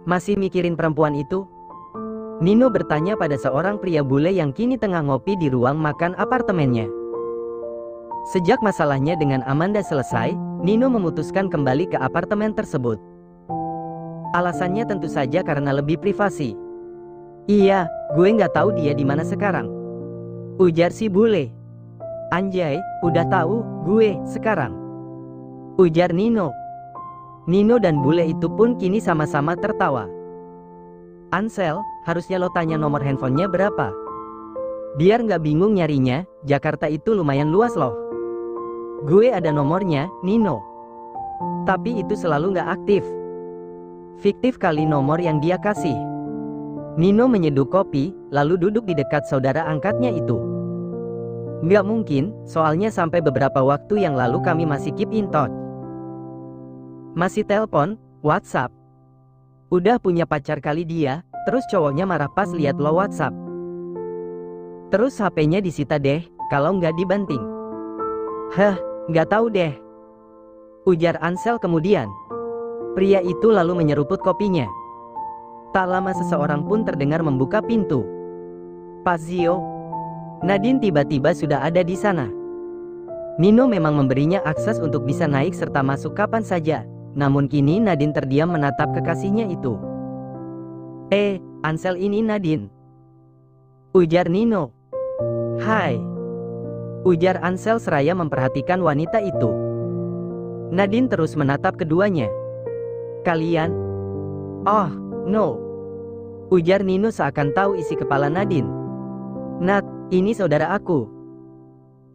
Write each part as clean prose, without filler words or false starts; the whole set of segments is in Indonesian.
Masih mikirin perempuan itu? Nino bertanya pada seorang pria bule yang kini tengah ngopi di ruang makan apartemennya. Sejak masalahnya dengan Amanda selesai, Nino memutuskan kembali ke apartemen tersebut. Alasannya tentu saja karena lebih privasi. Iya, gue nggak tahu dia di mana sekarang, ujar si bule. Anjay, udah tahu gue sekarang, ujar Nino. Nino dan bule itu pun kini sama-sama tertawa. Ansel, harusnya lo tanya nomor handphonenya berapa. Biar nggak bingung nyarinya, Jakarta itu lumayan luas loh. Gue ada nomornya, Nino. Tapi itu selalu nggak aktif. Fiktif kali nomor yang dia kasih. Nino menyeduh kopi, lalu duduk di dekat saudara angkatnya itu. Nggak mungkin, soalnya sampai beberapa waktu yang lalu kami masih keep in touch. Masih telepon, WhatsApp. Udah punya pacar kali dia, terus cowoknya marah pas lihat lo WhatsApp. Terus HP-nya disita deh, kalau nggak dibanting. Heh, nggak tahu deh, ujar Ansel kemudian. Pria itu lalu menyeruput kopinya. Tak lama seseorang pun terdengar membuka pintu. Pak Zio. Nadine tiba-tiba sudah ada di sana. Nino memang memberinya akses untuk bisa naik serta masuk kapan saja. Namun kini Nadine terdiam menatap kekasihnya itu. Ansel ini Nadine, ujar Nino. Hai, ujar Ansel seraya memperhatikan wanita itu. Nadine terus menatap keduanya. Kalian? Oh, no, ujar Nino seakan tahu isi kepala Nadine. Nat, ini saudara aku.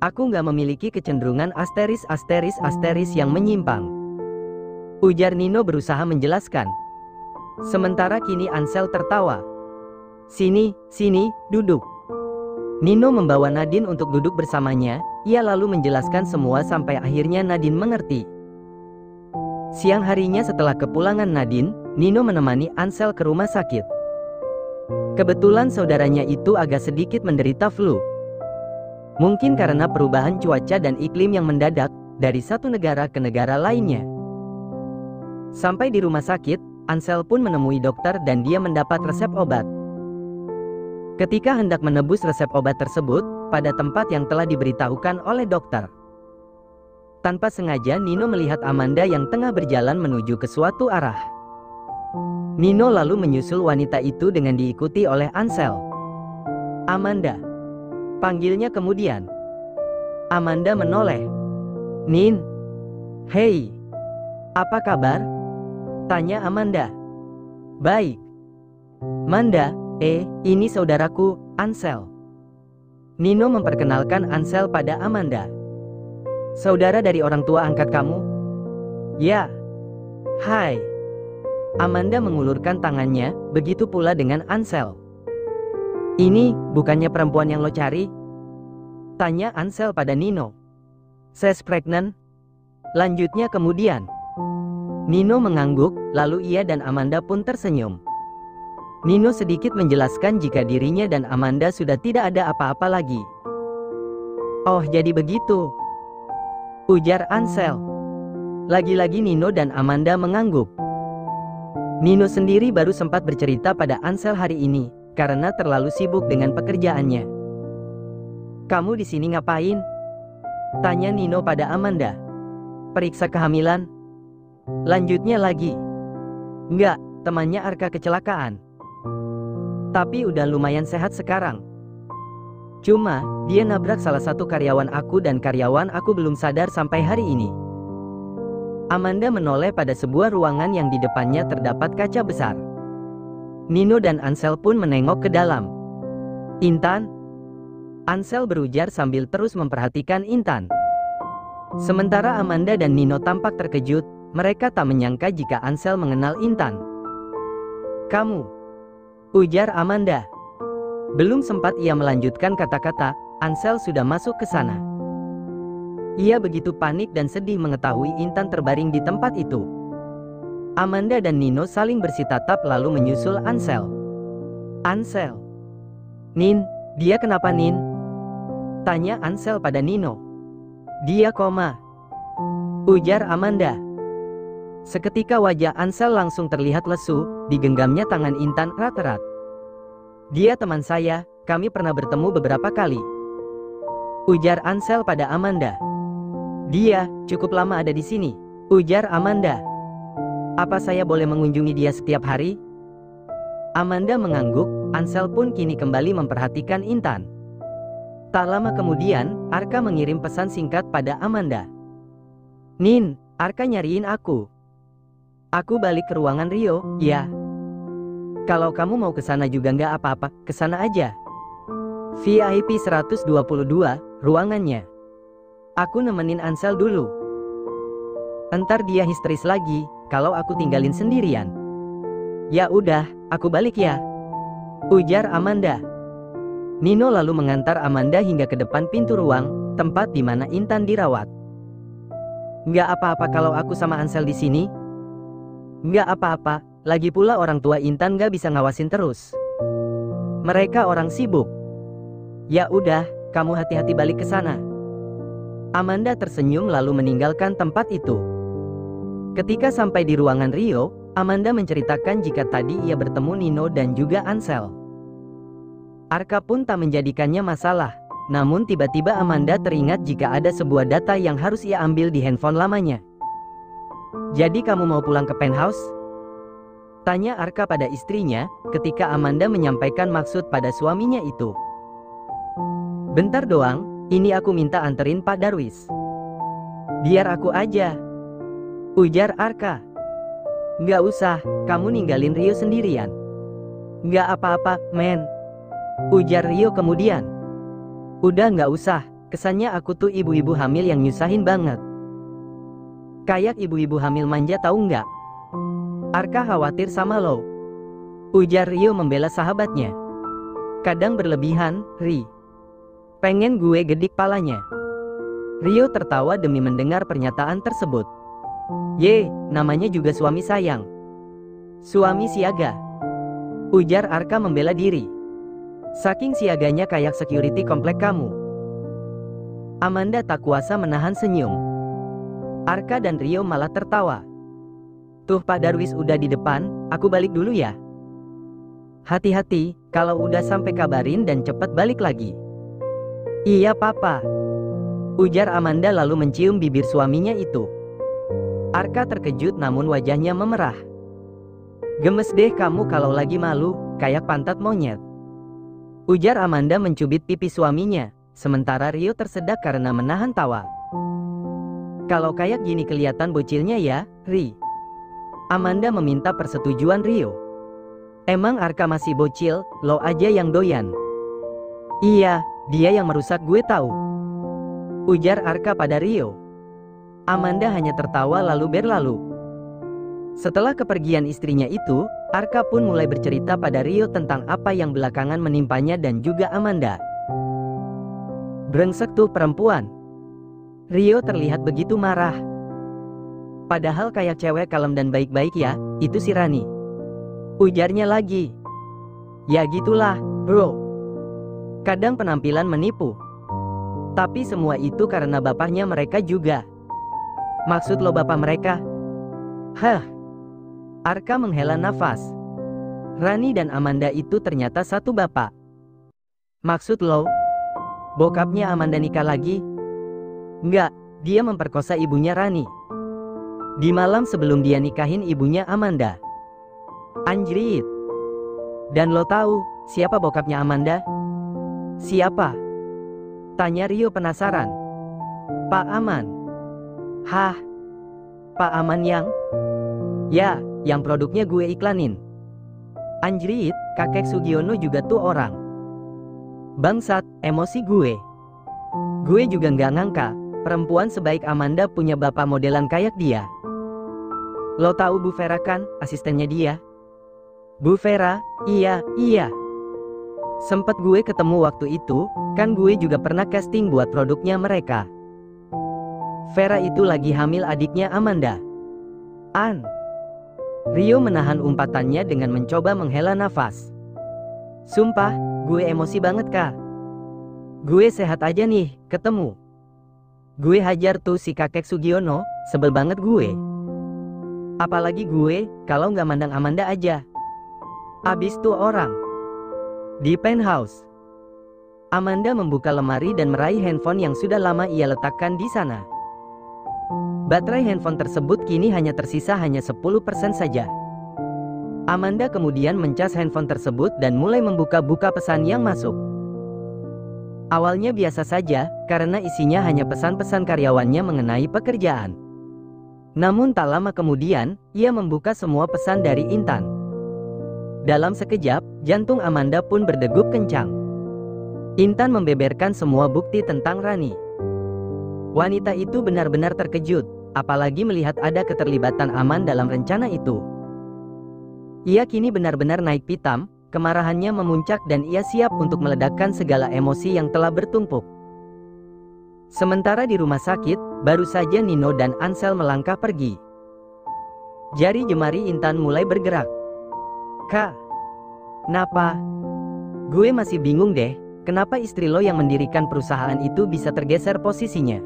Aku nggak memiliki kecenderungan asteris yang menyimpang, ujar Nino berusaha menjelaskan. Sementara kini Ansel tertawa. Sini, duduk. Nino membawa Nadine untuk duduk bersamanya. Ia lalu menjelaskan semua sampai akhirnya Nadine mengerti. Siang harinya setelah kepulangan Nadine, Nino menemani Ansel ke rumah sakit. Kebetulan saudaranya itu agak sedikit menderita flu. Mungkin karena perubahan cuaca dan iklim yang mendadak dari satu negara ke negara lainnya. Sampai di rumah sakit, Ansel pun menemui dokter dan dia mendapat resep obat. Ketika hendak menebus resep obat tersebut pada tempat yang telah diberitahukan oleh dokter, tanpa sengaja Nino melihat Amanda yang tengah berjalan menuju ke suatu arah. Nino lalu menyusul wanita itu dengan diikuti oleh Ansel. Amanda, panggilnya kemudian. Amanda menoleh. Nin, hei, apa kabar? Tanya Amanda. Baik. Manda, ini saudaraku, Ansel. Nino memperkenalkan Ansel pada Amanda. Saudara dari orang tua angkat kamu? Ya. Hai. Amanda mengulurkan tangannya, begitu pula dengan Ansel. Ini, bukannya perempuan yang lo cari? Tanya Ansel pada Nino. She's pregnant? Lanjutnya kemudian. Nino mengangguk, lalu ia dan Amanda pun tersenyum. Nino sedikit menjelaskan jika dirinya dan Amanda sudah tidak ada apa-apa lagi. Oh, jadi begitu, ujar Ansel. Lagi-lagi Nino dan Amanda mengangguk. Nino sendiri baru sempat bercerita pada Ansel hari ini, karena terlalu sibuk dengan pekerjaannya. Kamu di sini ngapain? Tanya Nino pada Amanda. Periksa kehamilan? Lanjutnya lagi. Enggak, temannya Arka kecelakaan. Tapi udah lumayan sehat sekarang. Cuma, dia nabrak salah satu karyawan aku dan karyawan aku belum sadar sampai hari ini. Amanda menoleh pada sebuah ruangan yang di depannya terdapat kaca besar. Nino dan Ansel pun menengok ke dalam. Intan? Ansel berujar sambil terus memperhatikan Intan. Sementara Amanda dan Nino tampak terkejut. Mereka tak menyangka jika Ansel mengenal Intan. Kamu, ujar Amanda. Belum sempat ia melanjutkan kata-kata, Ansel sudah masuk ke sana. Ia begitu panik dan sedih mengetahui Intan terbaring di tempat itu. Amanda dan Nino saling bersitatap lalu menyusul Ansel. Ansel. Nin, dia kenapa Nin? Tanya Ansel pada Nino. Dia koma, ujar Amanda. Seketika wajah Ansel langsung terlihat lesu, digenggamnya tangan Intan erat-erat. Dia teman saya, kami pernah bertemu beberapa kali, ujar Ansel pada Amanda. Dia cukup lama ada di sini, ujar Amanda. Apa saya boleh mengunjungi dia setiap hari? Amanda mengangguk. Ansel pun kini kembali memperhatikan Intan. Tak lama kemudian, Arka mengirim pesan singkat pada Amanda. Nin, Arka nyariin aku. Aku balik ke ruangan Rio, ya. Kalau kamu mau ke sana juga nggak apa-apa, ke sana aja. VIP 122, ruangannya. Aku nemenin Ansel dulu. Entar dia histeris lagi, kalau aku tinggalin sendirian. Ya udah, aku balik ya, ujar Amanda. Nino lalu mengantar Amanda hingga ke depan pintu ruang, tempat di mana Intan dirawat. Nggak apa-apa kalau aku sama Ansel di sini? Nggak apa-apa, lagi pula orang tua Intan nggak bisa ngawasin terus. Mereka orang sibuk. Ya udah, kamu hati-hati balik ke sana. Amanda tersenyum lalu meninggalkan tempat itu. Ketika sampai di ruangan Rio, Amanda menceritakan jika tadi ia bertemu Nino dan juga Ansel. Arka pun tak menjadikannya masalah. Namun tiba-tiba Amanda teringat jika ada sebuah data yang harus ia ambil di handphone lamanya. Jadi kamu mau pulang ke penthouse? Tanya Arka pada istrinya ketika Amanda menyampaikan maksud pada suaminya itu. Bentar doang, ini aku minta anterin Pak Darwis. Biar aku aja, ujar Arka. Nggak usah, kamu ninggalin Rio sendirian. Nggak apa-apa, men, ujar Rio kemudian. Udah nggak usah, kesannya aku tuh ibu-ibu hamil yang nyusahin banget. Kayak ibu-ibu hamil manja tahu nggak? Arka khawatir sama lo, ujar Rio membela sahabatnya. Kadang berlebihan, Ri. Pengen gue gedik palanya. Rio tertawa demi mendengar pernyataan tersebut. Ye, namanya juga suami sayang. Suami siaga, ujar Arka membela diri. Saking siaganya kayak security komplek kamu. Amanda tak kuasa menahan senyum. Arka dan Rio malah tertawa. Tuh Pak Darwis udah di depan, aku balik dulu ya. Hati-hati, kalau udah sampai kabarin dan cepet balik lagi. Iya papa, ujar Amanda lalu mencium bibir suaminya itu. Arka terkejut namun wajahnya memerah. Gemes deh kamu kalau lagi malu, kayak pantat monyet, ujar Amanda mencubit pipi suaminya, sementara Rio tersedak karena menahan tawa. Kalau kayak gini kelihatan bocilnya ya, Ri. Amanda meminta persetujuan Rio. Emang Arka masih bocil, lo aja yang doyan. Iya, dia yang merusak gue tahu, ujar Arka pada Rio. Amanda hanya tertawa lalu berlalu. Setelah kepergian istrinya itu, Arka pun mulai bercerita pada Rio tentang apa yang belakangan menimpanya dan juga Amanda. Brengsek tuh perempuan. Rio terlihat begitu marah. Padahal kayak cewek kalem dan baik-baik ya, itu si Rani, ujarnya lagi. Ya gitulah, bro. Kadang penampilan menipu. Tapi semua itu karena bapaknya mereka juga. Maksud lo bapak mereka? Hah? Arka menghela nafas. Rani dan Amanda itu ternyata satu bapak. Maksud lo, bokapnya Amanda nikah lagi? Enggak, dia memperkosa ibunya Rani di malam sebelum dia nikahin ibunya Amanda. Anjrit. Dan lo tahu siapa bokapnya Amanda? Siapa? Tanya Rio penasaran. Pak Aman. Hah? Pak Aman yang? Ya, yang produknya gue iklanin. Anjrit, kakek Sugiono juga tuh orang. Bangsat, emosi gue. Gue juga nggak ngangka, perempuan sebaik Amanda punya bapak modelan kayak dia. Lo tahu Bu Vera kan, asistennya dia? Bu Vera, iya. Sempet gue ketemu waktu itu, kan gue juga pernah casting buat produknya mereka. Vera itu lagi hamil adiknya Amanda. An. Rio menahan umpatannya dengan mencoba menghela nafas. Sumpah, gue emosi banget kak. Gue sehat aja nih, ketemu. Gue hajar tuh si kakek Sugiono, sebel banget gue. Apalagi gue, kalau nggak mandang Amanda aja. Abis tuh orang. Di penthouse, Amanda membuka lemari dan meraih handphone yang sudah lama ia letakkan di sana. Baterai handphone tersebut kini hanya tersisa 10% saja. Amanda kemudian mencas handphone tersebut dan mulai membuka-buka pesan yang masuk. Awalnya biasa saja, karena isinya hanya pesan-pesan karyawannya mengenai pekerjaan. Namun tak lama kemudian, ia membuka semua pesan dari Intan. Dalam sekejap, jantung Amanda pun berdegup kencang. Intan membeberkan semua bukti tentang Rani. Wanita itu benar-benar terkejut, apalagi melihat ada keterlibatan Aman dalam rencana itu. Ia kini benar-benar naik pitam, kemarahannya memuncak dan ia siap untuk meledakkan segala emosi yang telah bertumpuk. Sementara di rumah sakit, baru saja Nino dan Ansel melangkah pergi. Jari jemari Intan mulai bergerak. Kak, kenapa? Gue masih bingung deh, kenapa istri lo yang mendirikan perusahaan itu bisa tergeser posisinya?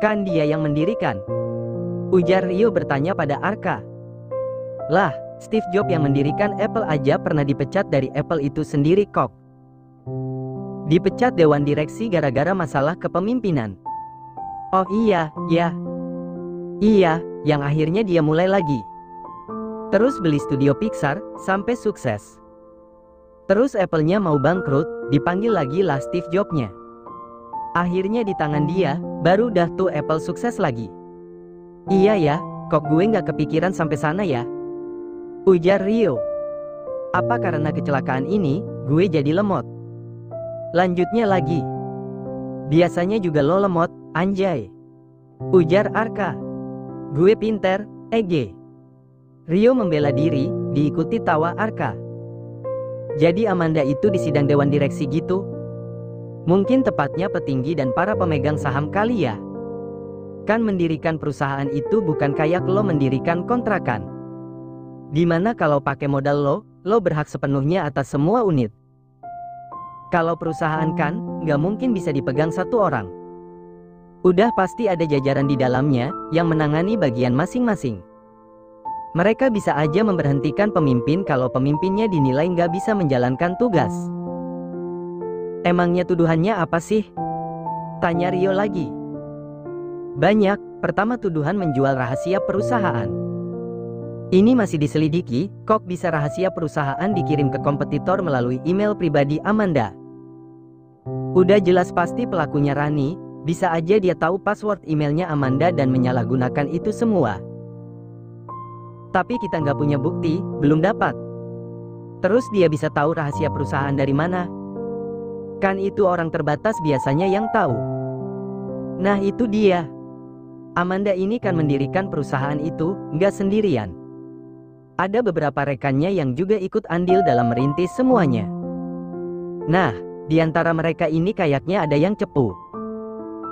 Kan dia yang mendirikan, ujar Rio bertanya pada Arka. Lah, Steve Jobs yang mendirikan Apple aja pernah dipecat dari Apple itu sendiri kok. Dipecat dewan direksi gara-gara masalah kepemimpinan. Oh iya, Iya, yang akhirnya dia mulai lagi. Terus beli studio Pixar, sampai sukses. Terus Apple-nya mau bangkrut, dipanggil lagi lah Steve Jobs-nya. Akhirnya di tangan dia, baru dah tuh Apple sukses lagi. Iya ya, kok gue nggak kepikiran sampai sana ya? Ujar Rio. Apa karena kecelakaan ini, gue jadi lemot? Lanjutnya lagi. Biasanya juga lo lemot, anjay. Ujar Arka. Gue pinter, Ege. Rio membela diri, diikuti tawa Arka. Jadi Amanda itu di sidang dewan direksi gitu? Mungkin tepatnya petinggi dan para pemegang saham kali ya? Kan mendirikan perusahaan itu bukan kayak lo mendirikan kontrakan. Dimana kalau pakai modal lo berhak sepenuhnya atas semua unit. Kalau perusahaan kan, nggak mungkin bisa dipegang satu orang. Udah pasti ada jajaran di dalamnya, yang menangani bagian masing-masing. Mereka bisa aja memberhentikan pemimpin kalau pemimpinnya dinilai nggak bisa menjalankan tugas. Emangnya tuduhannya apa sih? Tanya Rio lagi. Banyak, pertama tuduhan menjual rahasia perusahaan. Ini masih diselidiki, kok bisa rahasia perusahaan dikirim ke kompetitor melalui email pribadi Amanda. Udah jelas pasti pelakunya Rani, bisa aja dia tahu password emailnya Amanda dan menyalahgunakan itu semua. Tapi kita nggak punya bukti, belum dapat. Terus dia bisa tahu rahasia perusahaan dari mana? Kan itu orang terbatas biasanya yang tahu. Nah itu dia. Amanda ini kan mendirikan perusahaan itu, nggak sendirian. Ada beberapa rekannya yang juga ikut andil dalam merintis semuanya. Nah, di antara mereka ini kayaknya ada yang cepu.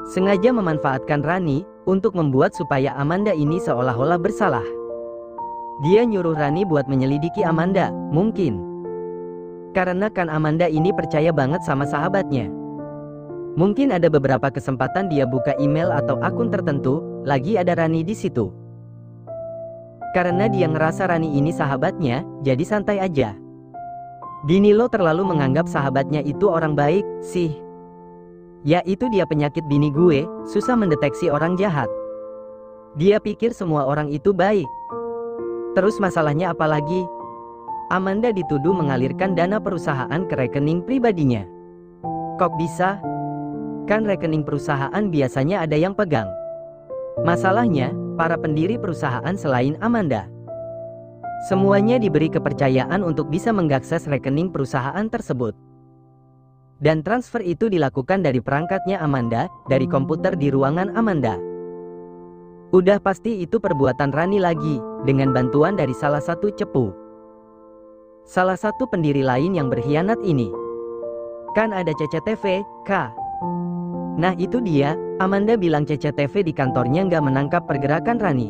Sengaja memanfaatkan Rani, untuk membuat supaya Amanda ini seolah-olah bersalah. Dia nyuruh Rani buat menyelidiki Amanda, mungkin. Karena kan Amanda ini percaya banget sama sahabatnya. Mungkin ada beberapa kesempatan dia buka email atau akun tertentu, lagi ada Rani di situ. Karena dia ngerasa Rani ini sahabatnya, jadi santai aja. Bini lo terlalu menganggap sahabatnya itu orang baik, sih. Ya itu dia penyakit bini gue, susah mendeteksi orang jahat. Dia pikir semua orang itu baik. Terus masalahnya apa lagi? Amanda dituduh mengalirkan dana perusahaan ke rekening pribadinya. Kok bisa? Kan rekening perusahaan biasanya ada yang pegang. Masalahnya, para pendiri perusahaan selain Amanda. Semuanya diberi kepercayaan untuk bisa mengakses rekening perusahaan tersebut. Dan transfer itu dilakukan dari perangkatnya Amanda, dari komputer di ruangan Amanda. Udah pasti itu perbuatan Rani lagi, dengan bantuan dari salah satu cepu. Salah satu pendiri lain yang berkhianat ini. Kan ada CCTV, Kak. Nah itu dia, Amanda bilang CCTV di kantornya nggak menangkap pergerakan Rani.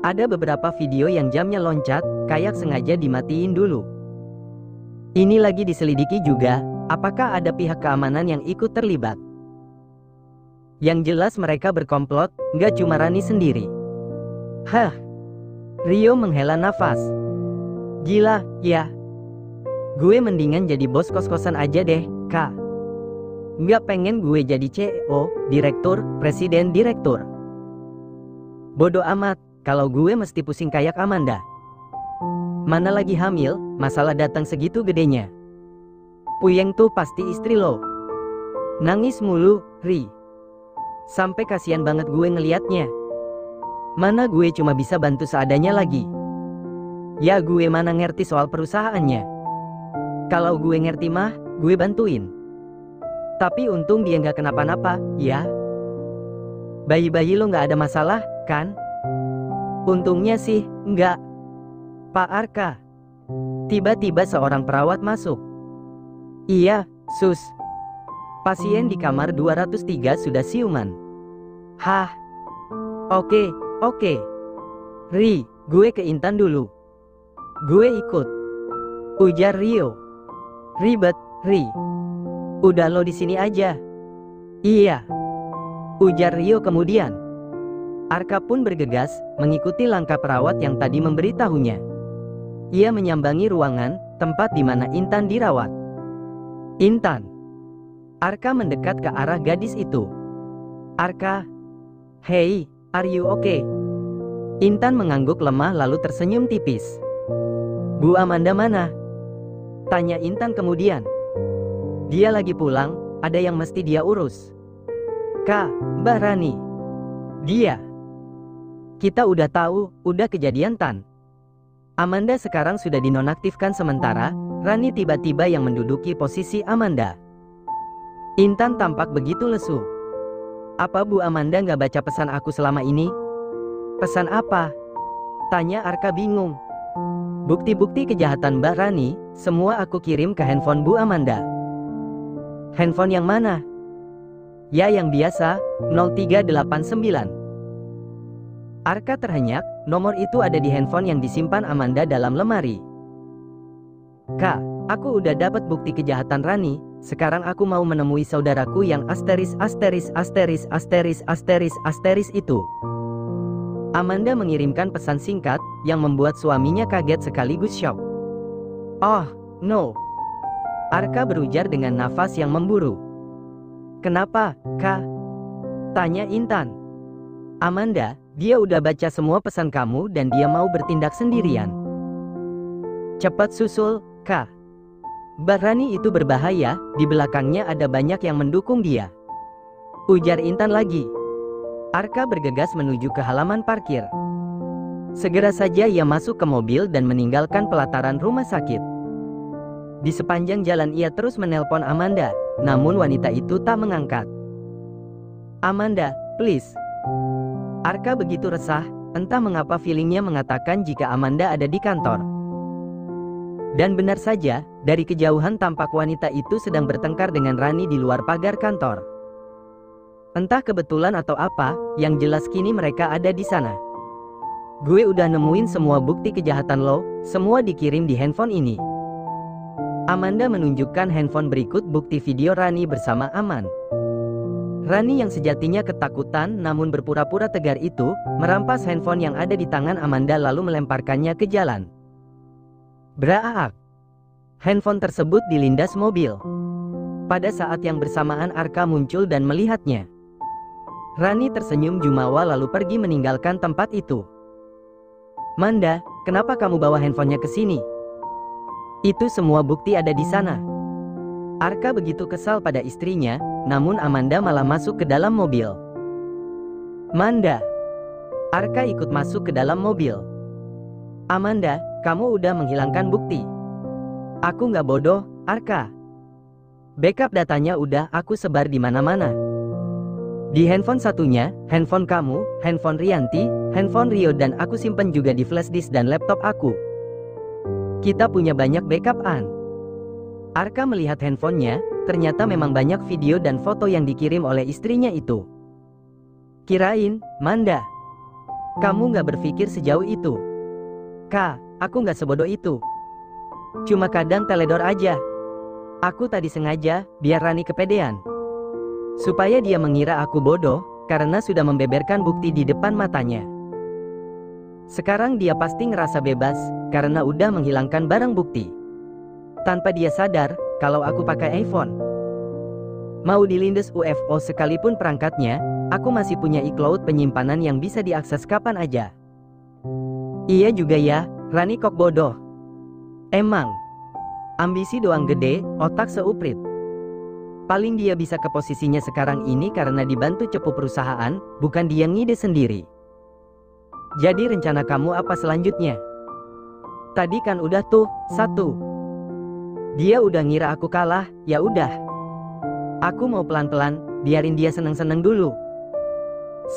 Ada beberapa video yang jamnya loncat, kayak sengaja dimatiin dulu. Ini lagi diselidiki juga, apakah ada pihak keamanan yang ikut terlibat. Yang jelas mereka berkomplot, nggak cuma Rani sendiri. Hah. Rio menghela nafas. Gila, ya. Gue mendingan jadi bos kos-kosan aja deh, Kak. Nggak pengen gue jadi CEO, direktur, presiden direktur. Bodoh amat, kalau gue mesti pusing kayak Amanda. Mana lagi hamil, masalah datang segitu gedenya. Puyeng tuh pasti istri lo. Nangis mulu, Ri. Sampai kasihan banget gue ngeliatnya. Mana gue cuma bisa bantu seadanya lagi. Ya gue mana ngerti soal perusahaannya. Kalau gue ngerti mah, gue bantuin. Tapi untung dia nggak kenapa-napa, ya. Bayi-bayi lo nggak ada masalah, kan? Untungnya sih, nggak. Pak Arka. Tiba-tiba seorang perawat masuk. Iya, Sus. Pasien di kamar 203 sudah siuman. Hah? Oke. Ri, gue ke Intan dulu. Gue ikut. Ujar Rio. Ribet, Ri. Udah lo di sini aja. Iya. Ujar Rio kemudian. Arka pun bergegas, mengikuti langkah perawat yang tadi memberitahunya. Ia menyambangi ruangan, tempat di mana Intan dirawat. Intan. Arka mendekat ke arah gadis itu. Arka. Hey, are you okay? Intan mengangguk lemah lalu tersenyum tipis. Bu Amanda mana? Tanya Intan kemudian. Dia lagi pulang, ada yang mesti dia urus. Kak, Mbak Rani. Dia. Kita udah tahu, udah kejadian Tan. Amanda sekarang sudah dinonaktifkan sementara, Rani tiba-tiba yang menduduki posisi Amanda. Intan tampak begitu lesu. Apa Bu Amanda nggak baca pesan aku selama ini? Pesan apa? Tanya Arka bingung. Bukti-bukti kejahatan Mbak Rani, semua aku kirim ke handphone Bu Amanda. Handphone yang mana? Ya yang biasa, 0389. Arka terhenyak, nomor itu ada di handphone yang disimpan Amanda dalam lemari. Kak, aku udah dapat bukti kejahatan Rani, sekarang aku mau menemui saudaraku yang asteris itu. Amanda mengirimkan pesan singkat, yang membuat suaminya kaget sekaligus syok. Oh, no. Arka berujar dengan nafas yang memburu. Kenapa, Kak? Tanya Intan. Amanda, dia udah baca semua pesan kamu dan dia mau bertindak sendirian. Cepat susul, Kak. Mbak Rani itu berbahaya, di belakangnya ada banyak yang mendukung dia. Ujar Intan lagi. Arka bergegas menuju ke halaman parkir. Segera saja ia masuk ke mobil dan meninggalkan pelataran rumah sakit. Di sepanjang jalan ia terus menelpon Amanda, namun wanita itu tak mengangkat. Amanda, please. Arka begitu resah, entah mengapa feelingnya mengatakan jika Amanda ada di kantor. Dan benar saja, dari kejauhan tampak wanita itu sedang bertengkar dengan Rani di luar pagar kantor. Entah kebetulan atau apa, yang jelas kini mereka ada di sana. Gue udah nemuin semua bukti kejahatan lo, semua dikirim di handphone ini. Amanda menunjukkan handphone berikut bukti video Rani bersama Aman. Rani yang sejatinya ketakutan namun berpura-pura tegar itu, merampas handphone yang ada di tangan Amanda lalu melemparkannya ke jalan. Braak. Handphone tersebut dilindas mobil. Pada saat yang bersamaan Arka muncul dan melihatnya. Rani tersenyum jumawa lalu pergi meninggalkan tempat itu. Manda, kenapa kamu bawa handphonenya ke sini? Itu semua bukti ada di sana. Arka begitu kesal pada istrinya, namun Amanda malah masuk ke dalam mobil. Manda. Arka ikut masuk ke dalam mobil. Amanda, kamu udah menghilangkan bukti. Aku nggak bodoh, Arka. Backup datanya udah aku sebar di mana-mana. Di handphone satunya, handphone kamu, handphone Rianti, handphone Rio dan aku simpen juga di flash disk dan laptop aku. Kita punya banyak backup-an. Arka melihat handphonenya, ternyata memang banyak video dan foto yang dikirim oleh istrinya itu. Kirain, Manda. Kamu nggak berpikir sejauh itu. Kak, aku nggak sebodoh itu. Cuma kadang teledor aja. Aku tadi sengaja, biar Rani kepedean. Supaya dia mengira aku bodoh, karena sudah membeberkan bukti di depan matanya. Sekarang dia pasti ngerasa bebas, karena udah menghilangkan barang bukti. Tanpa dia sadar, kalau aku pakai iPhone, mau dilindas UFO sekalipun perangkatnya, aku masih punya iCloud penyimpanan yang bisa diakses kapan aja. Iya juga ya, Rani kok bodoh. Emang, ambisi doang gede, otak seuprit. Paling dia bisa ke posisinya sekarang ini karena dibantu cepu perusahaan, bukan dia ngide sendiri. Jadi rencana kamu apa selanjutnya? Tadi kan udah tuh, 1. Dia udah ngira aku kalah, ya udah. Aku mau pelan-pelan, biarin dia seneng-seneng dulu.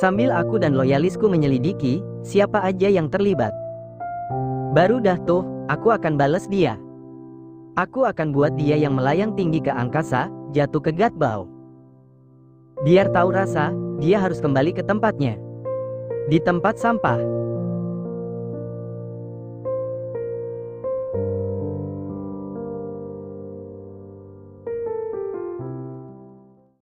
Sambil aku dan loyalisku menyelidiki, siapa aja yang terlibat. Baru dah tuh, aku akan bales dia. Aku akan buat dia yang melayang tinggi ke angkasa, jatuh ke Gatbau. Biar tahu rasa, dia harus kembali ke tempatnya. Di tempat sampah.